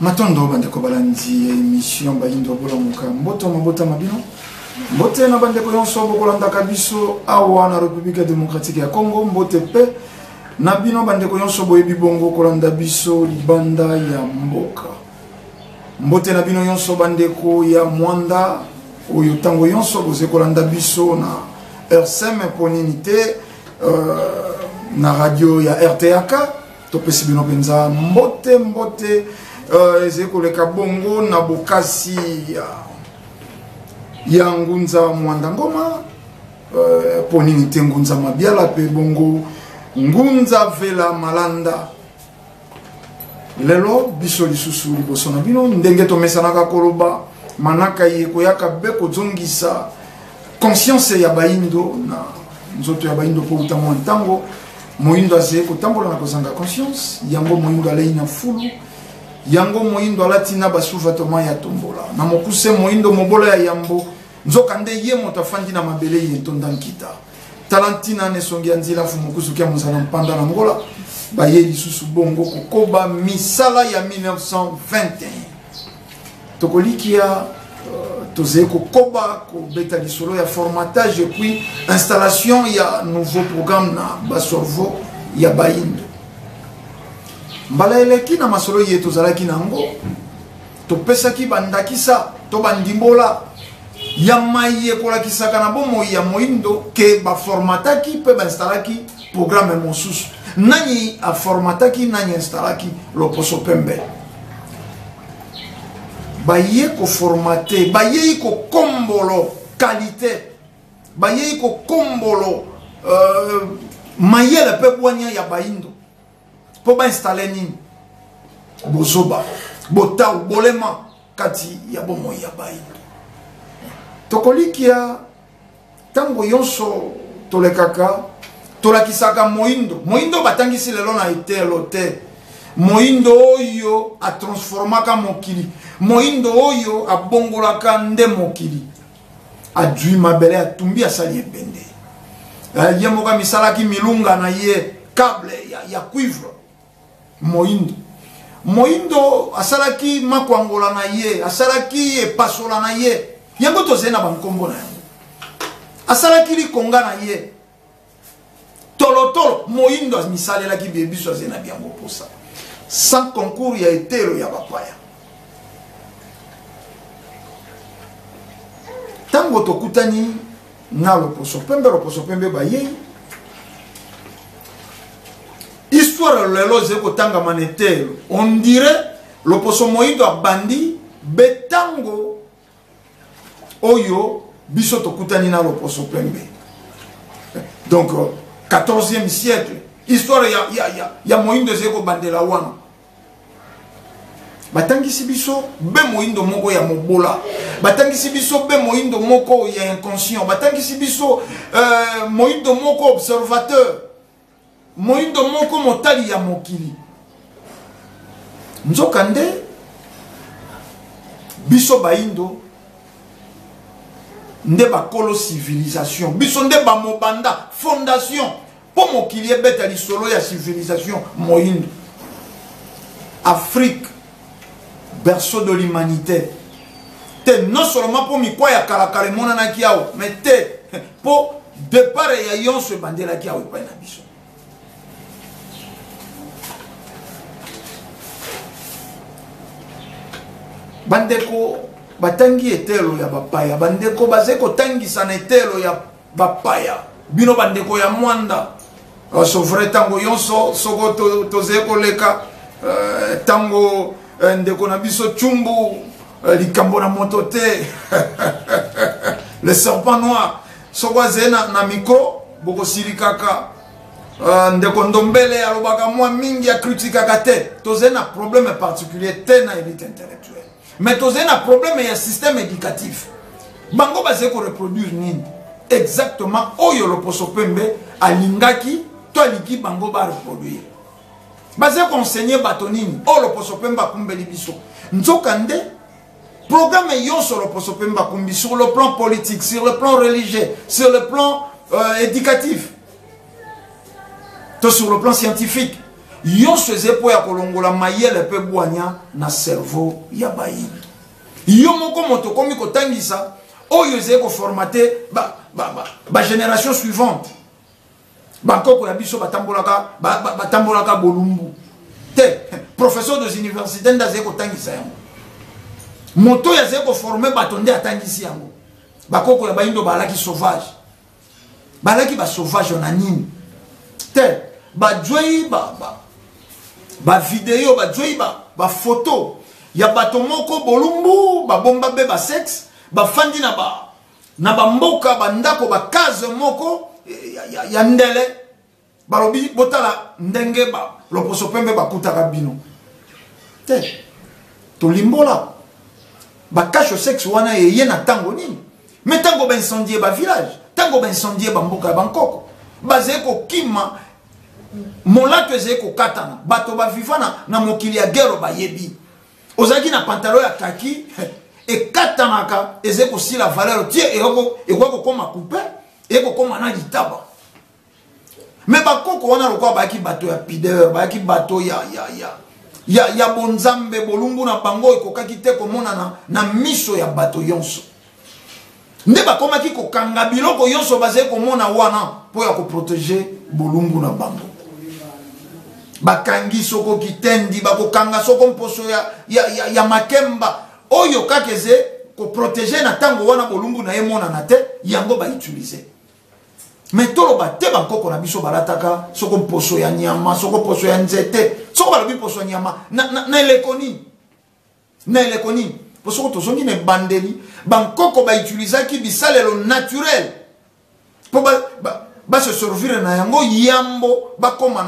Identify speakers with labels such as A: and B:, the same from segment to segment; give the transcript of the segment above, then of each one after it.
A: Matondo bandeko balandi émission bayindo bolamuka mboto mabota mabino mbote na bandeko yonso bokolanda kabiso awa na République démocratique ya Congo mbote pe na bino bandeko yonso boyebi bongo kolanda biso libanda ya mboka mbote na bino yonso bandeko ya Mwanda oyo tango yonso boze kolanda biso na RCM poninité na radio ya RTAK topesi bino penza mbote mbote ezekoleka bongo na bokasi ya ngunza Mwanda ngoma poninité ngunza mabiala pe bongo ngunza vela malanda lelo biso lisusu liboso na bino ndenge tomesanaka koloba manaka ye koyaka beko zongisa conscience ya baindo na nzoto ya baindo po utamwa ntango moindo aze kotambola na kozanga conscience yango moindo alei na fulu yango moindo alatina basuva toma ya tombola na mokuse moindo mobola ya yambo nzoka nde ye moto afandi na mabele ye ntonda nkita talantina nesongi ya nzila fu mokusu kia mozala mpanda na ngola baye lisusu bongo kokoba misala ya 1921 tokolikia tozeye kokoba kobeta lisolo ya formatage et puis installation ya nouveau programme na basorvo ya baindo mbala eleki na masolo ye tozalaki nango topesaki bandakisa to bandimbola ya mai ekolakisaka na bomoi ya moindo ke baformataki pe bainstallaki programme mosusu nani aformataki nani installaki loposo pembe baye ko formater baye ko kombolo qualité baye ko kombolo mayele pe bwanya ya baindo po ba installer nini bozoba botau bolema kati ya bomoi ya baindo tokolikia tango yonso tolekaka tolakisaka moindo batangisi lelo na etelo te moindo oyo a transformaka mokili moindo oyo abongolaka nde mokili adui mabele atumbi asali ebende ye moka misalaki milunga na ye câble ya cuivre moindo asalaki makwangola na ye asalaki epasola na ye yango tozena bankombo na yango asalaki likonga na ye tolotolo moindo misalelaki biebiso azena biango posa sans concours ya etelo ya bapaya tango tokutani na loposo pembe baye histoire lelo zeko tanga manetelo on dirait loposo moindo abandi betango oyo biso tokutani na loposo pembe donc 14e siècle histoire ya moindo zeko bandela wana batangisi biso be moindo moko ya mobola batangisi biso be moindo moko ya inconscient batangisi biso moindo moko observateur moindo moko motali ya mokili nzoka nde biso baindo nde bakolo civilisation biso nde bamobanda fondation po mokili ebeta lisolo ya civilisation moindo Afrique berceau de l'humanité te non seulement pour mikwa ya kalakale mona na kiao mais te po départ ya yonso bandela kiao pa na biso bandeko batangi etelo ya bapaya bandeko bazeko tangisa na etelo ya bapaya bino bandeko ya Mwanda so vrai tango yonso soko tozeko leka tango ndeko na biso chumbu likambo na moto te le serpent noir soko zena na micro boko sirikaka ndeko ndombele alobaka mwa mingi ya kritikaka te tozena problème particulier te na élite intellectuelle mais tozena problème ya système éducatif bango bazeko reproduire nini exactement oyo loposo pembe alingaki to aliki bango ba reproduire baze conseiller batonini o loposo pemba kumbeli biso nzoka nde programme yonso loposo pemba kumbi sur le plan politique sur le plan religieux sur le plan éducatif to sur le plan scientifique yonso ezepo ya kolongola mayele pe bwanya na cerveau ya bayi yo moko moto komi kotangisa oyo ezeko formater ba génération suivante bankoko ya biso batambolaka bolumbu te professeur des universités ndazeko tangisa yango moto ya zeko former batonde atangisi yango bakoko ya bayindo balaki sauvage balaki ba sauvage na nini te bajoi ba vidéo bajoi ba photo ya bato moko bolumbu babomba be ba sexe bafandi na ba mboka bandako ba case moko ya ndele balobi botala ndenge loposo pembe bakutaka bino te tolimbola bakache sexe wana ye na tango nini mais tango ba incendier ba village tango ba incendier ba mboka ya bankoko bazeko kima molato ezeko katana bato ba vivana na mokili ya guerre ba yebi ozaki na pantalon ya kaki e katanaka ezeko si la valeur tie eko koma coupe eko koma na litaba mais bakoko wana lokwa baki bato ya pideur baki bato ya bonzambe bolumbu na bango ekokaki te komona na miso ya bato yonso nde bakomaki kokanga biloko yonso bazali komona wana po ya koprotéger bolumbu na bango bakangi soko kitendi bakokanga soko mposo ya makemba oyo kakeze koprotéger na tango wana bolumbu na ye monana te yango bautilize mais toloba te bankoko na biso balataka soko mposo ya nyama soko poso ya nzete soko balobi poso ya nyama na elekoni po soko tozongi na bandeli bankoko bautilizaki bisalelo naturel po se servir na yango yambo bakoma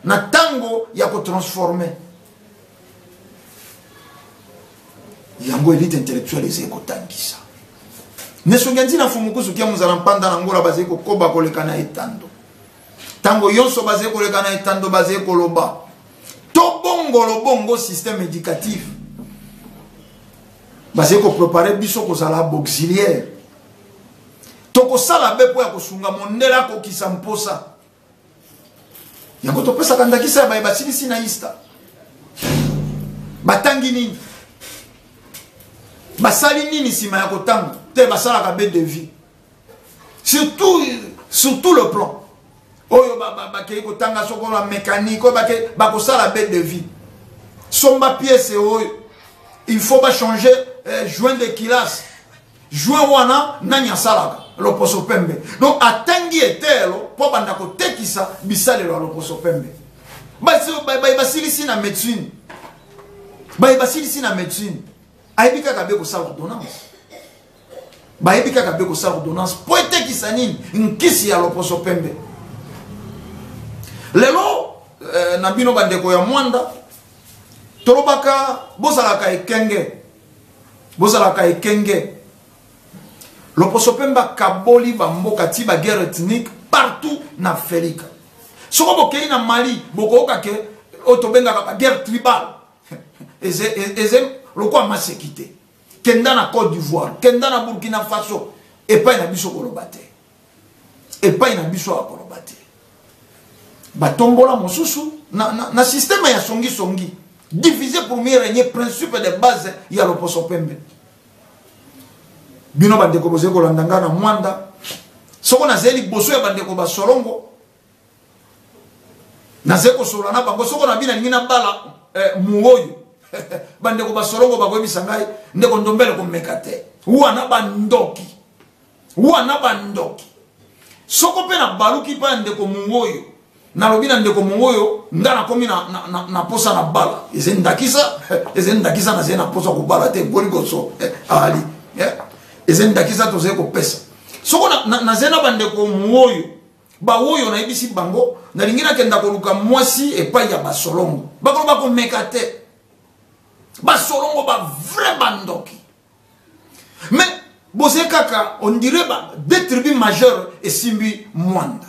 A: na tango ya kotransforme yango elite intellectuelle ezali kotangisa nesongi ntina fumukusu kia muzala mpanda na ngola bazali kokoba koleka na etando tango yonso bazali koleka na etando bazali koloba to bongo système éducatif bazali koprepare biso kozala auxiliaire tokosala be po ya kosunga mondela kokisa mposa yango topesaka ndakisa ya baye basilisi na ista batangi nini basali nini sima ya kotanga te basalaka be de vie surtout le plan oyo bakei kotanga soko na mécanique oyo bakosala be de vie somba pièce oyo il faut changer joint de kilas joint wana nani asalaka loposo pembe donc atangi etelo po banda kotekisa bisalelo ya loposo pembe basilisi na médecine basilisi na médecine ayebi kaka be kosala ordonnance bayebi kaka be kosala ordonnance po etekisa nini nkisi ya loposo pembe lelo na bino bandeko ya mwanda tolobaka bozalaka ekenge loposo pembe kaboli bamboka ti ba guerre ethnique partout na Afrika soko bokei na Mali bokoyoka ke otobengaka ba guerre tribale eze lokwa masekite kenda na Côte d'Ivoire kenda na Burkina Faso epai na biso koloba te epai na biso akoloba te batombola mosusu na système ya songi diviser pour mieux régner principe de base ya loposo pembe bino bandeko bozeli kolanda nga na mwanda soko nazeli liboso ya bandeko basolongo nazeli kosola na bango soko na bina ningi na bala muoyo bandeko basolongo bakoyebisa ngai ndeko ndombele komeka te wana bandoki soko mpe na baluki mpa ya ndeko muoyo nalobi na ndeko mongoyo nga nakomi na posa na bala ezeli ndakisa nazeli na posa kobala te boli koso ali ezeli ndakisa tozeli kopesa soko nazeli na bandeko moyo baoyo nayebisi bango nalingi nakenda koluka mwasi epai ya basolongo bakoloba komeka te basolongo ba vrai bandoki mais bozeli kaka on dirait deux tribus majeures esimbi mwanda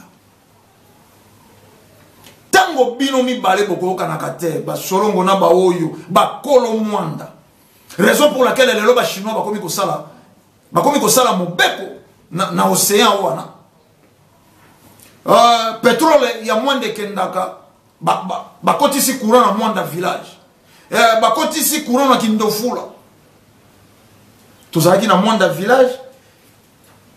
A: tango bino mibale bokoyokanaka te basolongo na baoyo bakolo mwanda raison pour laquelle lelo bachinois bakomi kosala mobeko na océan wana pétrole ya mwanda ekendaka bakotisi courant na Mwanda village. Bakotisi courant na Kindofula. Tozalaki na Mwanda village.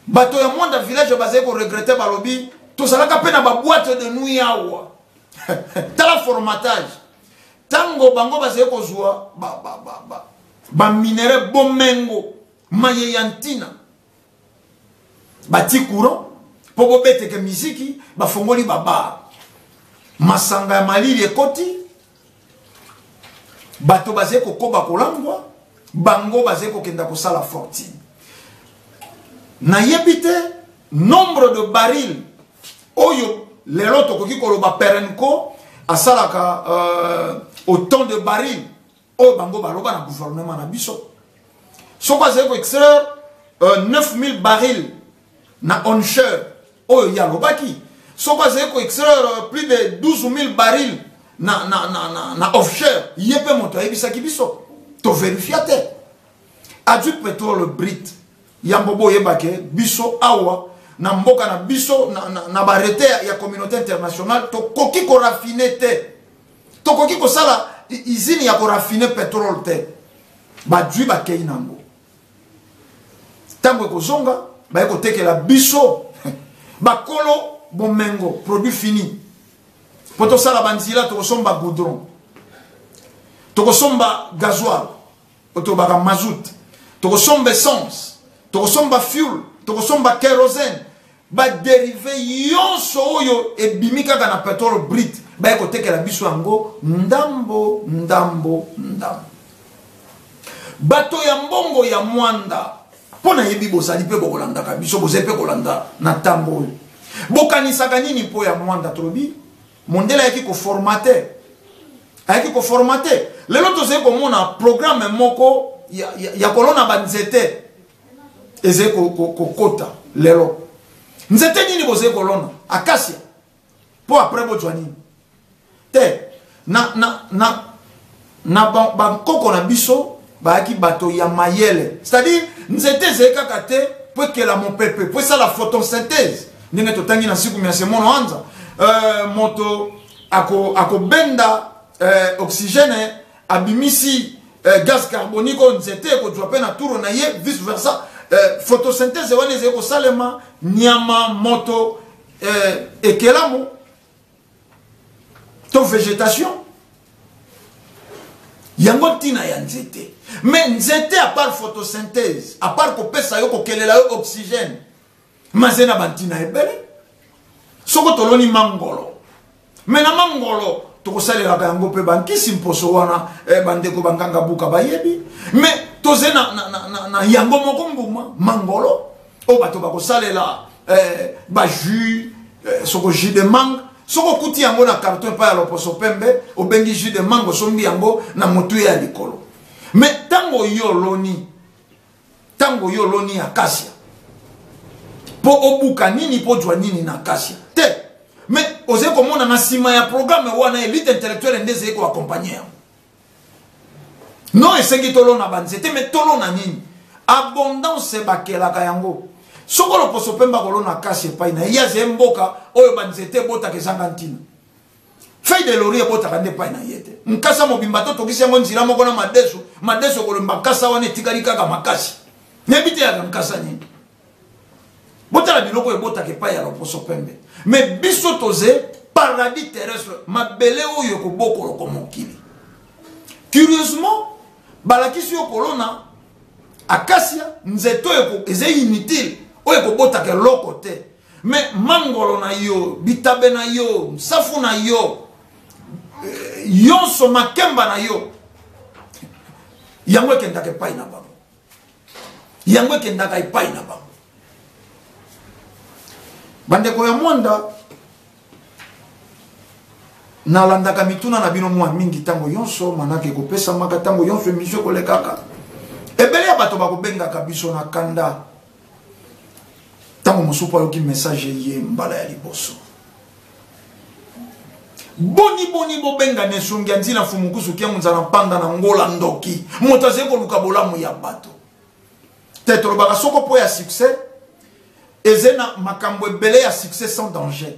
A: Bato ya Mwanda village bazali ko regretter balobi tozalaka pe na ba boîte de nuit awa. Tala formatage. Tango bango bazali ko zwa ba minere bomengo mayeyantina. Bati courant po bobete ke miziki bafongoli baba. Masanga ya malili ekoti. Bato bazali ko koba kolangwa. Bango bazali ko kenda ko sala fortune. Na yebite nombre de barils oyo lelo tokoki koloba perenko asalaka autant de barils oyo bango baloba na gouvernement na biso. Soko azali ko extraire 9000 barils na onshore oyo yalobaki. Soko azali ko extraire plus de 12000 barils na offshore yepe moto ayebisaki biso to vérifiate adu pétrole brut Yambobo yebake biso awa na mboka na biso na barete ya communauté internationale to koki ko raffiner te to koki ko sala usine ya ko raffiner pétrole te ba dwi ba kei nango tango ko zonga ba ko tekela biso ba kolo bomengo produit fini poto sala banzila to somba goudron to somba gasoil to ba mazout to somba essence tokosomba fuel, tokosomba kerosene, ba dérivé yonso oyo ebimika kana pétrole brut, ba ekotekela biso yango ndambo. Bato ya mbongo ya Mwanda, pona yebi bozali pe bokolanda ka biso bozepe kolanda na tambo oyo. Bokanisaka nini po ya Mwanda trobi? Mondela yaki ko formater. Ayaki ko formater. Lelo tozali komona programme moko ya kolona banzete. Eze kota lelo nzete nini boze kolona akasia po après bozwa nini te na bankoko na biso baaki bato ya mayele, c'est-à-dire nzete zekaka te po ekela mopepe po esala photosynthèse ndenge totangi na siku miase mono anza moto akobenda oxygène abimisi gaz carbonique nzete ekozwa pe na turo na ye vice versa. Photosynthèse wana ezali kosalema nyama moto ekelamu to végétation yango ntina ya nzete. Mais nzete à part photosynthèse à part kopesa yo kokelela yo oxygène mazena bantina ebele soko toloni mangolo mais na mangolo tokosalelaka yango pe bankisi mposo wana bandeko banganga buka bayebi mais toze na yango moko mbuma mangolo o bato bakosalela ba jus soko jus de mangue soko kuti yango na carton pa ya loposo pembe obengi jus de mangue sombi yango na motu ya likolo. Mais tango yo loni akasia po obuka nini po jwa nini na akasia te. Mais oze komona na sima ya programme wana élite intellectuelle ndeze ko accompagner. Non esengi tolo na banzete mais tolo na nini abondance bakelaka yango soko loposo pemba kolona kasi epai na ya zemboka oyo banzete botaka ezanga ntina feuille de laurier botaka nde epai na ye te nkasa mobimba to tokisi yango nzela moko na madeso kolomba nkasa wana etikali kaka makasi neyebi te yaka nkasa nini botala biloko ebotaka epai ya loposo pembe. Mais biso toze paradis terrestre mabele oyo kobokolo ko mokili. Curieusement balakisi yo kolona akasia nzeto eze inutile oyo kobotaka loko te. Mais mangolo na yo bitabe na yo safu na yo yonso makemba na yo yango ekendaka epai na bango yango ekendaka epai na bango. Bandeko ya Mwanda nalandaka mituna na bino mwa mingi tango yonso manake kopesa maka tango yonso emission kolekaka ebele ya bato bakobengaka biso na kanda tango mosupu ayoki message ye mbala ya liboso boni bobenga nesungi nzina fumukusu kia munzana panda na ngola ndoki moto azali koluka bolamu ya bato te tolobaka soko po ya succès ezena makambo ebele ya succès sans danger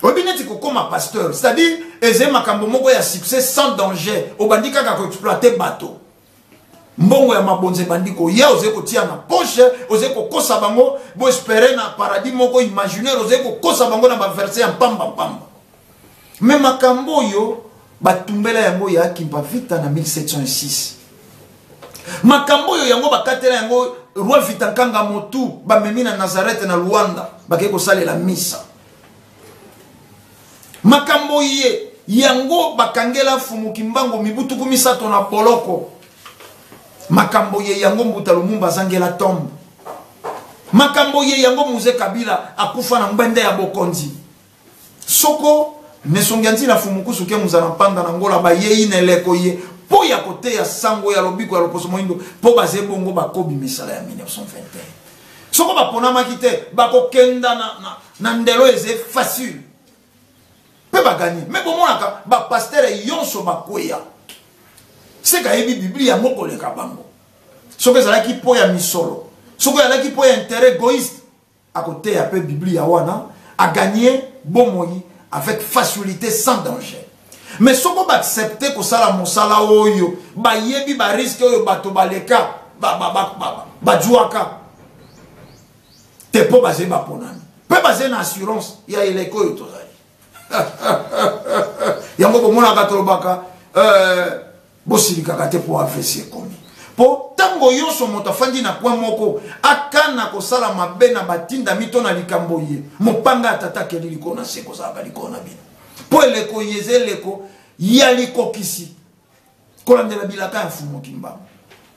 A: Obineti kokoma pasteur, c'est-à-dire eze makambo moko ya succès sans danger. Obandika ka ko exploiter bateau. Mbongo ya mabonze bandiko ya oze ko tia na poche, oze ko kosa bango, bo espérer na paradis moko imaginaire, oze ko kosa bango na ba verset en pamba pamba. Mais makambo yo batumbela yango ya kimpa vita na 1706. Makambo yo yango bakatela yango roi Vitankanga Motu ba memina Nazareth na Luanda bakeko salela misa. Makambo ye yango bakangela fumu kimbango mibutu kumisato na poloko. Makambo ye yango Mbuta Lumumba zangela tombe. Makambo ye yango Muze Kabila akufa na mbende ya bokonzi. Soko nesongianzi na fumu kusuke muzana panda na ngola ba ye ineleko ye po ya kote ya sango ya lobiko ya loposo moindo po baze bongo bakobi misala ya 1921. Soko bapona makite bakokenda na ndelo eze facile. Pe ba gagner. Mais bon monaka ba pasteur yonso bakoya. C'est ka yebi Biblia moko le kabango. Soko ezala ki po ya misolo. Soko ezala ki po ya intérêt égoïste. À côté ya pe Biblia wana a gagner bomoi avec facilité sans danger. Mais soko ba accepter ko sala mosala oyo ba yebi ba risque oyo bato baleka ba juaka. Te po basé ba ponani. Pe basé na assurance ya eleko yo tozali. Yango bomona katolobaka bosilika kate po afesi komi po tango yonso moto afandi na kwa moko akana kosala mabe na batinda mito na likambo ye mopanga atata keli likona seko za balikona bino po eleko yezeleko ya likokisi kolandela bilaka ya fumo kimba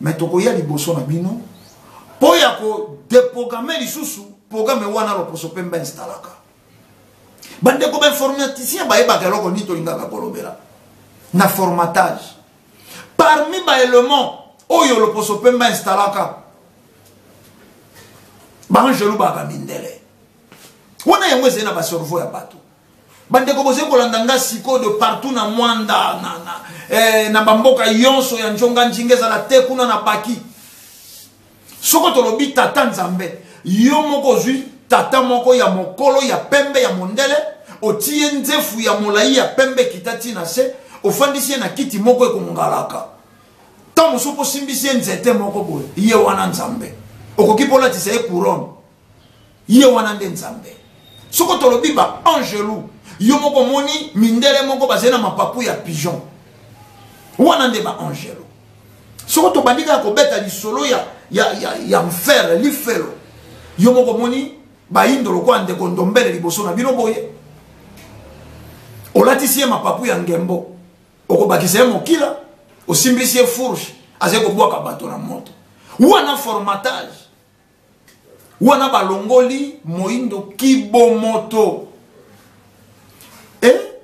A: metoko ya liboso na bino po ya ko deprogrammer lisusu programme wana loposo pemba instalaka bandeko ba informaticien ba eba keloko nito lingaka kolobela na formatage parmi ba éléments oyo loposo pemba instalaka ba angelu ba kamindele wana yango ezena ba cerveau ya bato bandeko boze kolandanga siko de partout na mwanda na bamboka yonso ya njonga njingeza la te kuna na baki soko tolobi tata nzambe yo moko zui tata moko ya mokolo ya pembe ya mondele otie nzefu ya molai ya pembe kitati na se ofandisi na kiti moko ekongalaka tamo sopo simbisi nzete moko boye ye wana nzambe okoki pola tise couronne ye wana nde nzambe soko tolobi ba angelu yo moko moni mindele moko bazena mapapu ya pigeon wana nde ba angelu soko to bandika ko beta lisolo ya mfer lifelo yo moko moni ba indolo kwa ndeko ndombele liboso na bino boye olatisi mapapu ya ngembo okobakisa mokila osimbisi fourche azeko bwaka bato na moto wana formatage wana balongoli moindo kibomoto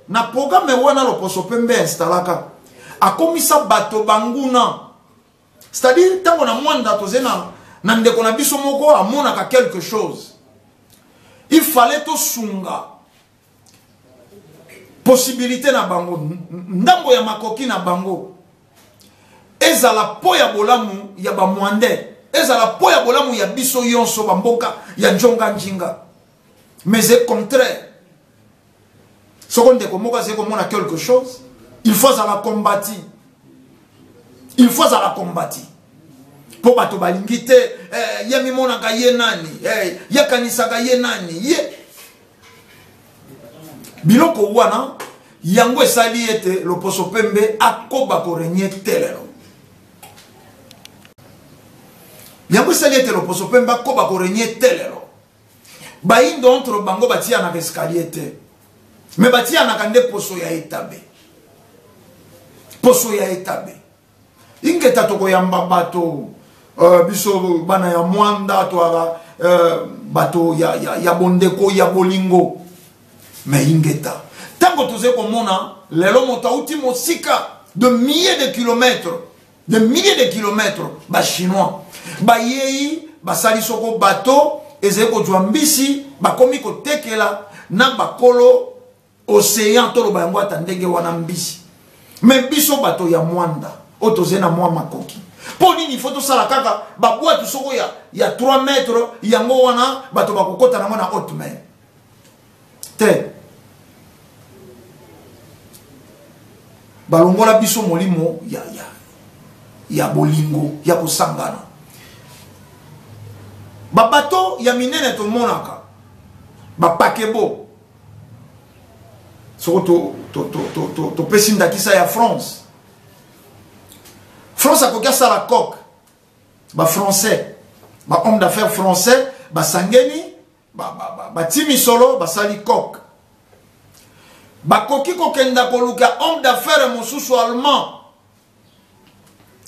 A: na programme wana loposo pembe instalaka akomisa bato banguna c'est-à-dire tango na mwanda tozena na ndeko na biso moko amonaka quelque chose il fallait to sunga possibilité na bango ndambo ya makoki na bango ezala po ya bolamu ya ba mwande ezala po ya bolamu ya biso yonso bamboka ya njonga njinga mais c'est contraire seconde komoka c'est comme on a quelque chose il faut ça la combattre il faut ça la combattre po bato balingite ya mimona ka ye nani ya kanisa ka ye nani ye biloko wana yango esali ete loposo pembe akoba ko renye telelo yango esali ete loposo pembe akoba ko renye telelo baindo entre bango batia na escalier te mais batia na kande poso ya etabe ingeta toko yamba bato biso bana ya mwanda to bato ya bondeko ya bolingo mais ingeta tango toze komona lelo moto auti mosika de milliers de kilomètres ba chinois ba yei basali soko bato ezeko jwambisi bakomi ko tekela na bakolo océan to lo bango atandenge wana mbisi mais biso bato ya mwanda otoze na mwa makoki po nini foto sala kaka babwa tu soko ya 3 mètres yango wana bato bakokota na mona haute mer te balongola biso molimo ya bolingo ya kosangana. Babato ya minene to monaka ba pakebo soko to pesinda kisa ya France a kokia sa la coque ba français ba homme d'affaires français ba sangeni ba timi solo ba sali coque ba koki kokenda koluka homme d'affaires mosusu allemand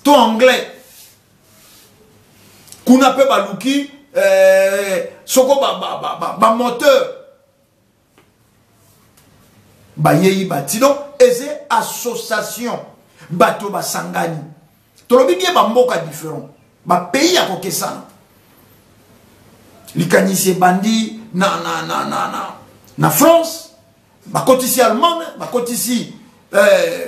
A: to anglais kuna pe baluki soko ba moteur ba yeyi batido eze association bato ba sangani tolobi bien ba mboka différent ba pays ya kokesana likanisi bandi na France ba kotisi Allemagne ba kotisi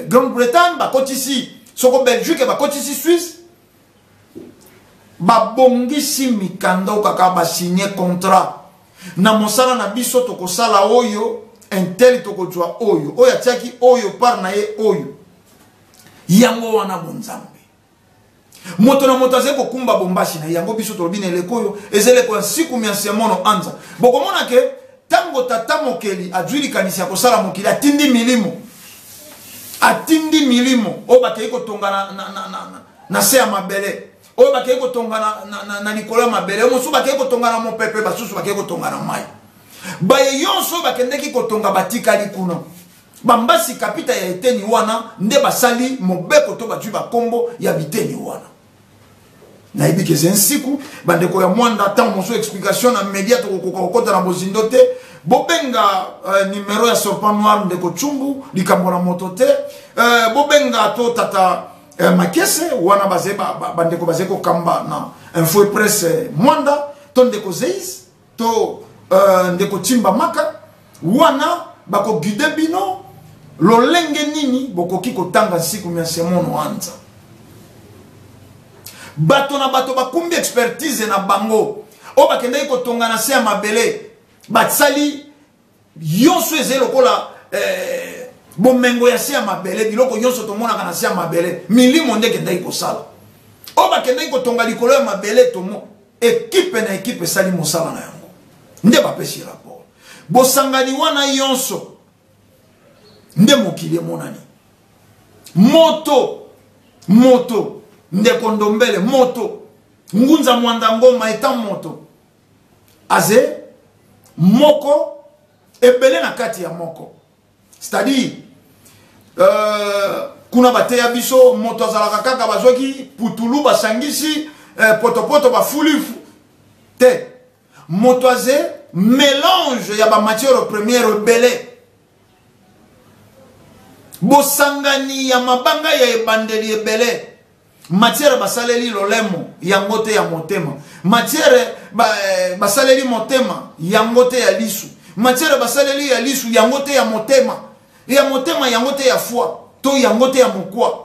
A: Grande-Bretagne ba kotisi soko Belgique ba kotisi Suisse ba bongisi mikando kaka ba signer contrat na mosala na biso to kosala oyo intel to kojwa oyo oya tiaki oyo par na ye oyo yango wana bonzambe moto na moto azeko kumba bombashi na yango biso to lobine lekoyo ezele ko siku mianse mono anza bokomona ke tango tata mokeli adwili kanisi ya kosala mokeli atindi milimo o bakei ko tonga na se ya mabele o bakei ko tonga na likolo ya mabele mosu bakei ko tonga na mopepe basusu bakei ko tonga na mai baye yonso bakendeki ko tonga batikali kuna bambasi kapita ya eteni wana nde basali mobeko to batui bakombo ya biteni wana na ibike zensiku bandeko ya mwanda tant moso explication na media to kokota na bozindo te bobenga numero ya serpent noir ndeko chumbu likambo na moto te bobenga to tata makese wana bazeba bandeko bazeko kamba na info presse mwanda to ndeko zeis to ndeko chimba maka wana bako guide bino lolenge nini bokoki kotanga siku mia semono anza bato na bato bakumbi expertise na bango o bakendeki kotonga na se ya mabele batsali yonso eze lokola bomengo ya se ya mabele biloko yonso tomonaka na se ya mabele milimo nde ekendeki kosala o bakendeki kotonga likolo ya mabele tomo ekipe na ekipe esali mosala na yango nde bapesi rapport bosangani wana yonso nde mokili emonani moto ndeko ndombele moto ngunza mwanda ngoma eta moto aze moko ebele na kati ya moko c'est-à-dire kuna bateya biso moto azalaka kaka bazwaki putulu basangisi potopoto bafulifu te moto aze mélange ya ba matière première ebele bosangani ya mabanga ya ebandeli ebele matière basaleli lolemo yango te ya motema matière basaleli motema yango te ya lisu matière basaleli ya lisu yango te ya motema yango te ya foi to yango te ya mokwa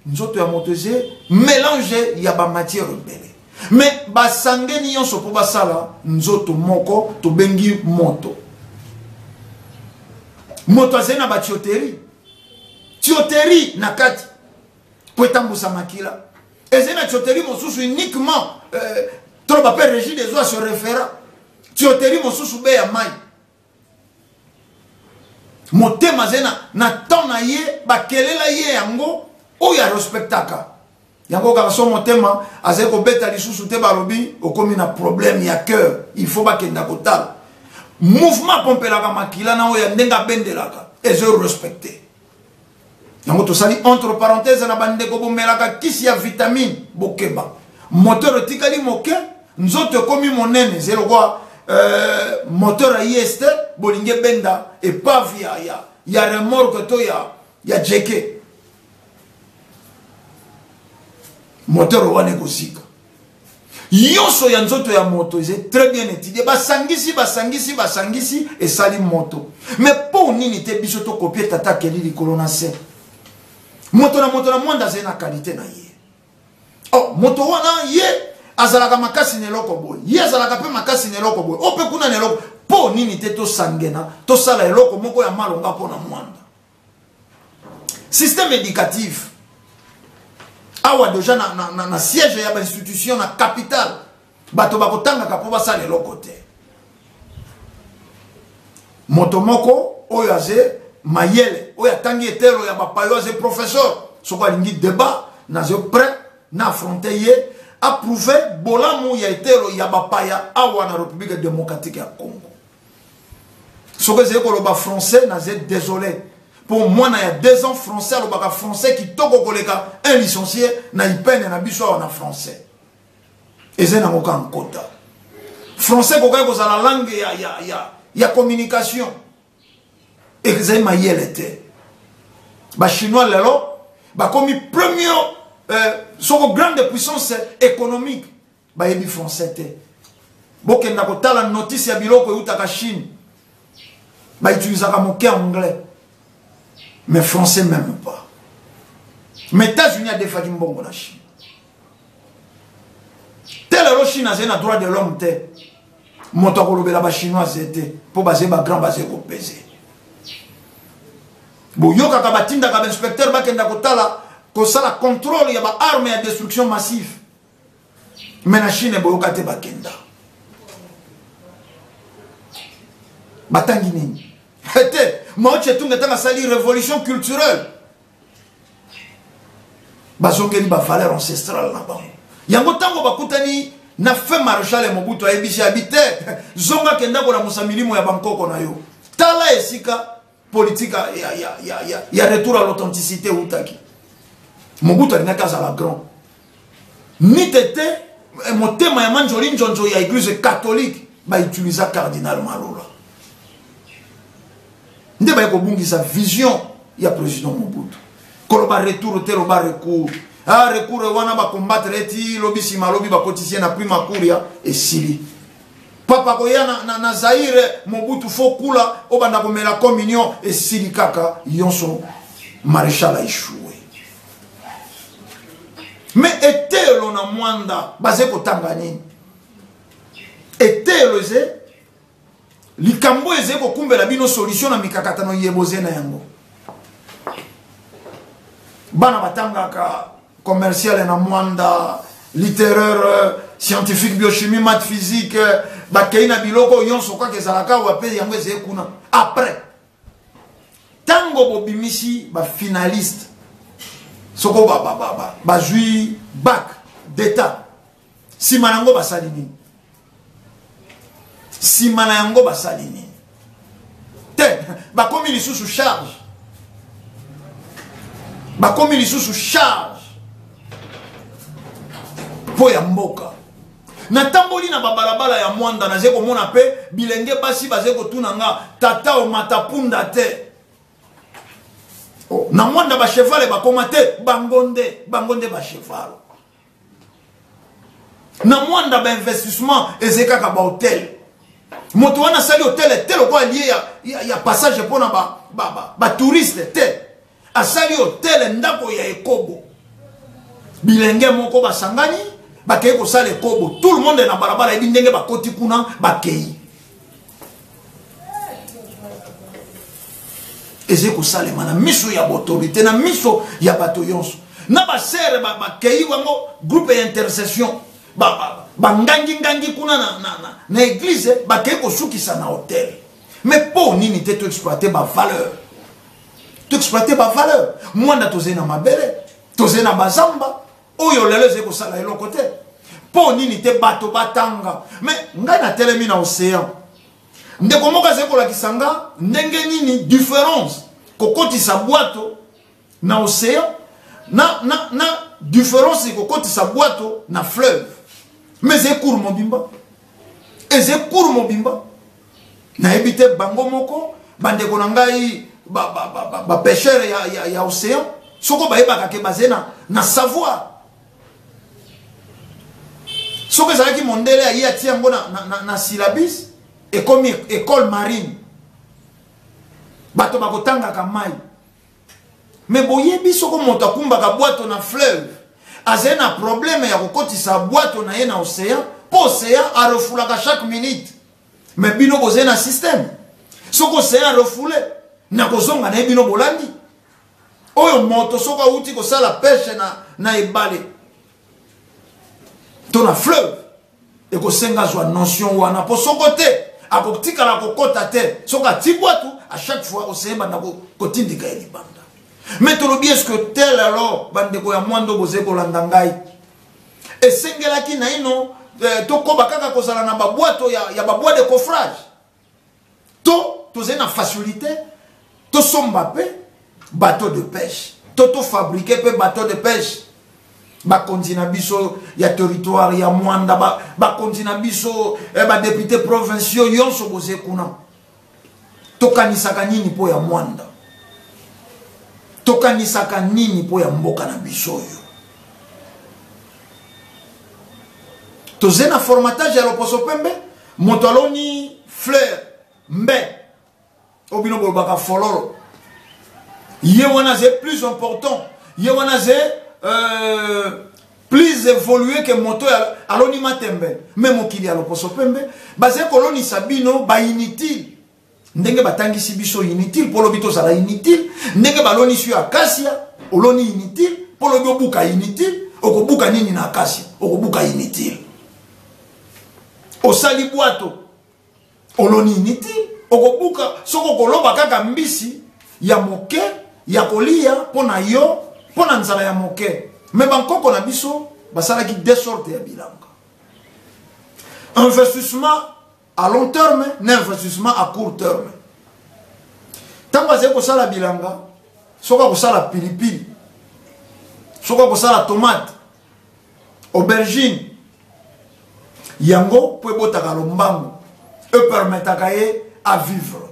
A: nzoto ya moto ze mélange ya ba matière ebele mais basangeni yonso po basala nzoto moko to bengi moto azena ba tioteri na kati po etambusa makila ezena tioteri mosusu uniquement to bape régie des oies se référa tioteri mosusu be ya mai motema zena na temps na ye bakelela ye yango oyo respectaka yango kaka so motema azali kobeta lisusu te balobi okomi na problème ya cœur il faut bakenda kotala mouvement pompelaka makila na oyo ndenge abendelaka ezo respecté yango tosali entre parenthèses na bandeko bomelaka kisi ya vitamine bokeba moteur etikali moke nzoto ekomi monene zelo kwa moteur ya IST bolinge benda epave ya remorque to ya jeke moteur wane kosika yonso ya nzoto ya moto est très bien étudié basangisi esali moto mais pour nini te biso to copier tata keli likolo na se moto na mwanda zena qualité na ye oh moto wana ye azalaka makasi neloko boy ye azalaka pe makasi neloko boy ope kuna neloko po nini te to sangena to sala eloko moko ya malonga po na mwanda Système éducatif. Awa déjà na siège ya institution na capitale. Bato bakotanga ka po basale lokote. Motomoko oyo aze mayele oyo atangi etelo ya bapayo aze professeur. Soko alingi débat na ze prêt na affronter ye approuver bolamu ya etelo ya bapaya awa na République démocratique ya Congo. Soko ze koloba français na ze désolé. Pour moi, il y a 2 ans français, le bac français qui toko koleka un licencié na ipene na biso en français. Et c'est un quota. Français koka ko la langue ya communication. Et c'est ma yelete. Ba chinois lelo ba komi premier son grande puissance économique ba yebi français te. Bokenda ko tala notice ya biloko utaka Chine. Ba utilisaka moke anglais. Mais français même pas. Mais États-Unis a défait mbongo na Chine. Tel est le Chine a un droit de l'homme te. Moto ko ba chinois c'était pour baser ba grand baser ko peser. Bo yoka ka batinda ka inspecteur ba kenda ko tala ko sala contrôle ya ba arme ya destruction massive. Mais na Chine bo yoka te ba kenda. Batangi nini? Moi, je suis une révolution culturelle. Bazongeli ba valeur ancestrale là-bas. Yango tango bakutani na fait maréchal Mobutu ayebishi habité zonga kenda ko na musamilimo ya bankoko na yo. Tala esika politique ya retour à l'authenticité utaki. Mobutu alinaka za la grand. Ni tete motema ya manjoli njonjo ya église catholique ba utiliser cardinal Malola. Nde ba ko sa vision ya président Mobutu. Koloba retour te loba recours. Ah recours wana ba combattre eti lobi sima lobi ba cotiser na prima kuria et sili. Papa koya na Zaire Mobutu fo kula obanda ko mela communion et sili kaka yonso maréchal a échoué. Mais etelo na mwanda baze ko tangani. Etelo ze likambo eze ko kumbela bino solution na mikakatano yeboze na yango. Bana batanga ka commercial na mwanda, littéraire, scientifique, biochimie, maths, physique, bakeina biloko yonso kwa kezalaka wape yango eze kuna. Après tango bobimisi ba finaliste soko ba jui bac d'état simanango basalini. Si manayango basalini te bakomi lisusu charge po ya mboka na tamboli na babalabala ya mwanda na zeko mona pe bilenge basi bazeko tunanga tata o matapunda te na mwanda ba cheval bakoma te bangonde ba cheval na mwanda ba investissement ezeka ka ba hotel. Moto wana sali hotel tel ko lié ya passage pona ba touriste te asali hotel ndako ya ekobo bilenge moko basangani bakei ko sala ekobo tout le monde na barabara ebi ndenge bakoti kuna bakei eze ko sala mana miso ya autorité na miso ya bato yonso na ba sere bakei wango groupe d'intercession bangangi kuna na église bakei ko sukisa na hotel. Mais pour nini te to exploiter ba valeur, to exploiter ba valeur mwanda toze na mabele toze na bazamba oyo lelo ze ko sala eloko te pour nini te bato batanga. Mais ngai na telemi na océan ndeko moka ze ko la kisanga ndenge nini différence kokotisa bwato na océan na différence kokotisa bwato na fleuve. Mais c'est court mobimba. Et c'est court mobimba. Na ebite bango moko bande konangai ba pêcheur ya océan soko ba eba ka basé na savoir. Soko za ki mondele ya ti yango na syllabus et comme école marine. Bato bakotanga ka mai. Mais boyebi soko motakumba ka boîte na fleuve. Azena problème ya kokotisa boîte na ye na océan, po océan a refoulé chaque minute. Mais bino boze na système. Soko océan refoulé, na kozonga na bino bolandi. oyo moto soka uti ko sala pêche na ebale to na fleuve et ko senga zwa notion wana po soko te akotika la kokota te soka tibwatu à chaque fois au semba na ko tindika elibanda. Mais to lobi est-ce que tel alors bandeko ya mwando boze ko landa ngai et sengela ki na ino to ko bakaka ko sala na babwato ya babwa de coffrage to zena facilité to somba pe bateau de pêche to fabriquer pe bateau de pêche ba kontina biso ya territoire ya mwanda ba kontina biso ba député provinciaux yonso boze kuna to kanisaka nini po ya mwanda to kanisaka nini po ya mboka na biso yo to zena formatage ya loposo pembe motoloni fleur mbe obino bolbaka fololo ye wana c'est plus important ye wana c'est plus évolué que moto aloni matembe même okili ya loposo pembe baze koloni sabino ba inutile ndenge batangisi biso inutile polo bito sala inutile ndenge baloni sur acacia oloni inutile polo bobuka inutile okobuka nini na acacia okobuka inutile osali bwato oloni inutile okobuka soko koloba kaka mbisi ya moke ya kolia pona yo pona nzala ya moke mais bankoko na biso basala ki deux sortes ya bilanga investissement à long terme na investissement à court terme tamba ze ko sala bilanga soka ko sala pilipili soka ko sala tomate aubergine yango po botaka lombango e permetaka ye à vivre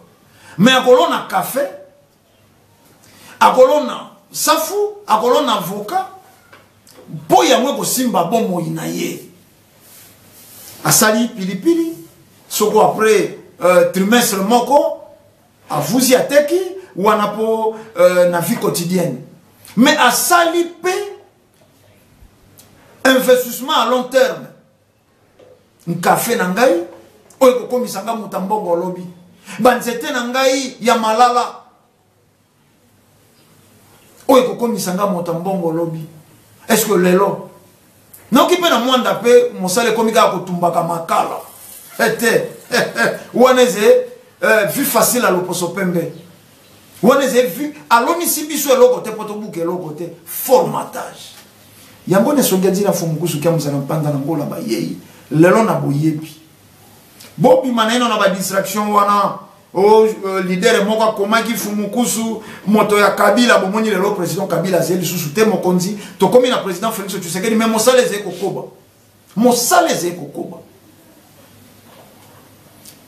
A: mais akolona café akolona safu akolona avocat po yango ko simba bomo inaye asali pilipili soko après trimestre moko avuzi ateki wana po na vie quotidienne mais asali pe investissement à long terme café na ngai oyo ko komisanga mutambongo lobi banzete na ngai ya malala oyo ko komisanga mutambongo lobi est-ce que lelo noki pe na mwanda pe mosale komika ko tumbaka makala ete waneze vu facile à loposo pembe waneze vu aloni sibiso eloko te poto buke eloko te formatage yambone songedi na fumukusu kya muzana mpanda na ngola ba yei lelo na boyebi bobi maneno na ba distraction wana o leader moko komaki fumukusu moto ya Kabila bomoni lelo président Kabila zeli susu te mokonzi to komi na président Félix Tshisekedi mais mosaleze kokoba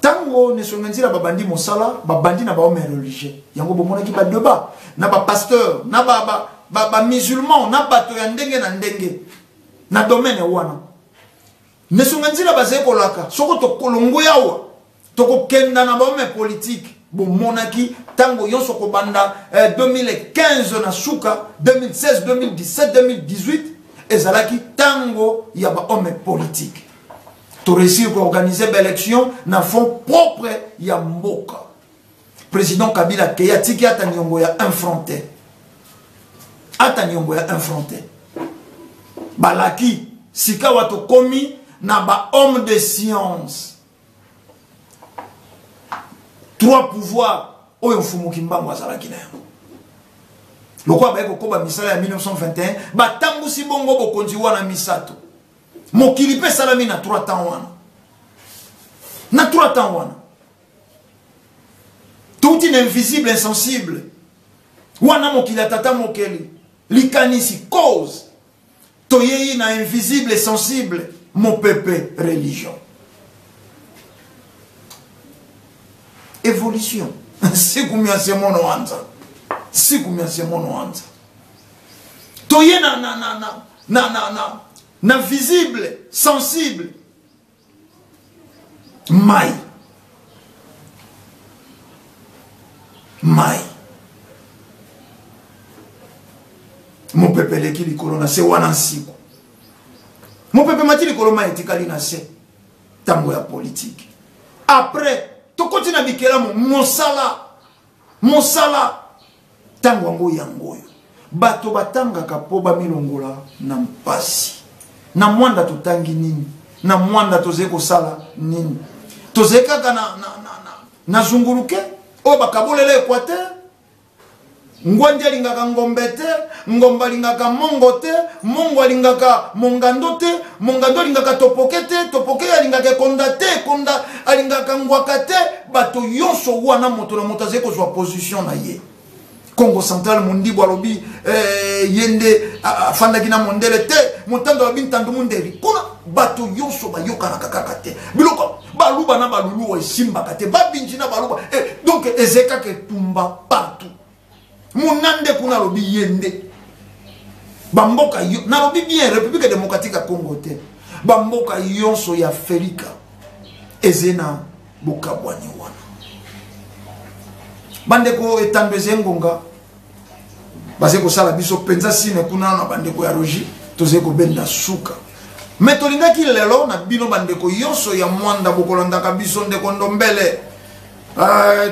A: tango ne songanzira babandi mosala babandi na ba homme religieux yango bomona ki ba débat na ba pasteur na ba musulman na bato ya ndenge na ndenge na domaine wana ne songanzira baze kolaka soko to kolongo yawa to ko kenda na ba homme politique bomonaki tango yonso ko banda 2015 na suka 2016 2017 2018 ezalaki tango ya ba homme politique to réussir pour organiser l'élection na fond propre ya mboka président Kabila keya tiki ata nyongo ya infronté balaki sika wato komi na ba homme de science trois pouvoirs oyo mfumuki mbango azalaki na yango lokwa ba ko ba misala ya 1921 batambusi bongo bokonzi wana misato mokili pe salami na 3 temps wana tout invisible insensible wana mokili atata mokeli likanisi cause toyei na invisible sensible mon peuple religion évolution siku miasemono wanza toyei na visible sensible mai mon peuple leki likolo na se wana nsiku mon peuple mati likolo ma etikali na se tango ya politique après to continue bikela mosala tango ngo yangoyo bato batanga kapo ba milongola na mpasi na mwanda totangi nini na mwanda tozeko sala nini tozeka na zunguluke o bakabolele Équateur ngwandi alingaka ngombe te ngombe alingaka mongo te mongo alingaka mongando te mongando alingaka topoke te topoke alingaka konda te konda alingaka ngwaka te bato yonso wana moto na moto azeko zwa position na ye Congo central mondibo alobi yende afandaki na mondele te motando alobi ntandu mundeli kuna bato yonso bayokana kaka te biloko baluba na balulu esimbaka te babinji na baluba donc ezeka ke tumba partout munande kuna lobi yende bamboka na lobi bien République démocratique ya Congo te bamboka yonso ya Afrika ezena bukabwani wana bandeko etandeze ngonga bazeko sala biso penza sine kuna na bandeko ya Rogi tozeko benda suka metolingaki lelo na bino bandeko yonso ya mwanda bokolandaka biso ndeko ndombele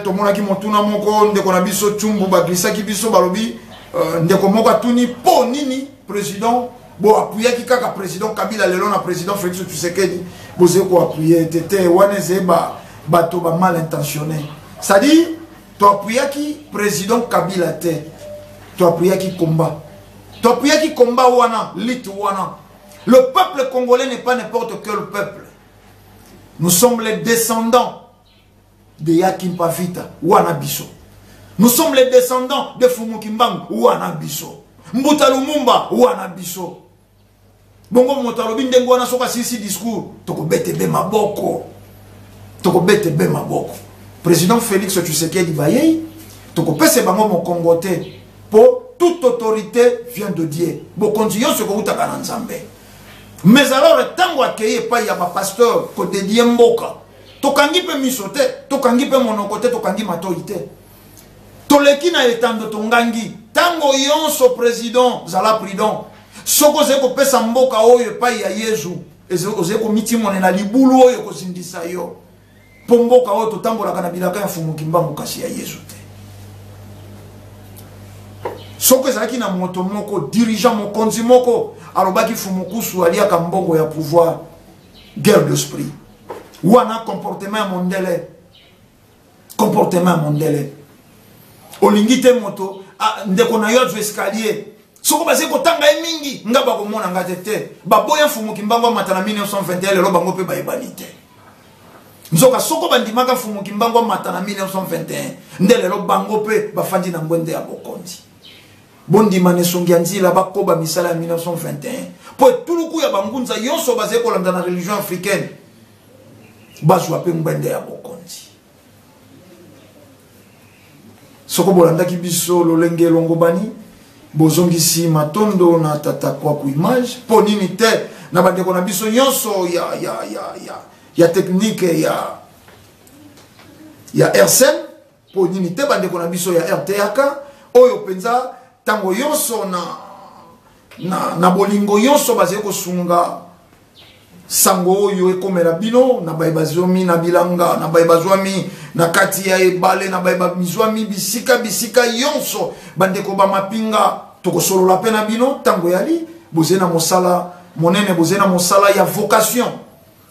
A: tomonaki motuna moko ndeko na biso chumbu baglisaki biso balobi ndeko moko atuni po nini président bo apuyaki kaka président Kabila lelo na président Félix Tshisekedi bozeko apuye tete waneze bato ba mal intentionné c'est-à-dire to apuyaki président Kabila te to apuyaki combat wana lit wana le peuple congolais n'est pas n'importe quel peuple nous sommes les descendants de Yakim Pavita, Wana Biso. Nous sommes les descendants de Fumukimbangu, Wana Biso. Mbuta Lumumba, Wana Biso. Bongo Motalobi ndengo wana soka sisi discours. Toko bete be maboko. Toko bete be maboko. Président Félix Tshisekedi Bayei, toko pese bango mo Congoté. Pour toute autorité vient de Dieu. Bokonzi yo se ko utaka na Nzambe. Mais alors tango akeye pa ya ba pasteur ko dédié mboka. Tokangi pe misote, tokangi pe monokote, tokangi matoite. Toleki na etando tongangi. Tango yonso président zala prudent. Soko zeko pesa mboka oyo pa ya Yesu. Ezeko miti monena libulu oyo ko sindisa yo. Pomboka oyo totambola kana bilaka ya Fumukimbangu kasi ya Yesu te. Soko ezalaki na moto moko, dirigeant mokonzi moko, alobaki Fumukusu aliaka mbongo ya pouvoir. Guerre d'esprit. Wana comportement mondele. Comportement mondele. Olingite moto ndeko na yo escalier. Soko base ko tanga mingi ngaba ko mona ngatete. Baboya Fumukimbangu matana 1921 lelo bango pe bayibanite. Nzoka soko bandimaka Fumukimbangu matana 1921 ndelelo bango pe bafandi na ngwende ya bokonzi. Bondi manesongi nzila bakoba misala ya 1921. Po tuluku ya bangunza yonso base ko landa na religion africaine. Bazwa pe ngwende ya bokonzi. Soko bolandaki biso lolenge longobani bozongisi matondo na tata kwa ku image po nini te na bandeko na biso nyonso ya technique ya RSN po nini te bandeko na biso ya RTAK oyo penza tango yonso na bolingo yonso bazeko sunga sango oyo ekomela bino na baibazwami na bilanga na baibazwami na kati ya ebale na baibazwami bisika yonso bandeko ba mapinga tokosolola pe na bino tango yali bozena mosala monene bozena mosala ya vocation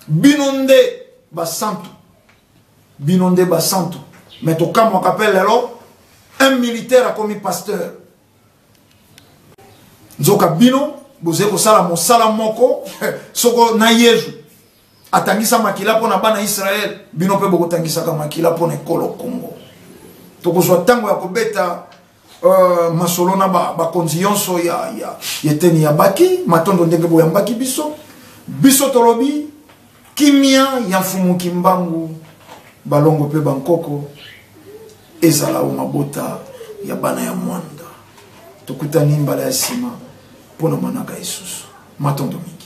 A: bino nde basantu mais tokamwa kapel lelo un militaire a commis pasteur nzoka bino bozeko sala mosala moko soko na Yesu atangisa makila pona bana Israël bino pe boko tangisaka makila pona ekolo Congo tokozwa tango ya kobeta masolo na bakonzi yonso ya teni ya baki matondo ndenge boyambaki biso tolobi kimia ya Fumukimbangu balongo pe bankoko ezala o mabota ya bana ya mwanda tokutani mbala ya sima pona manaka isusu matondo mingi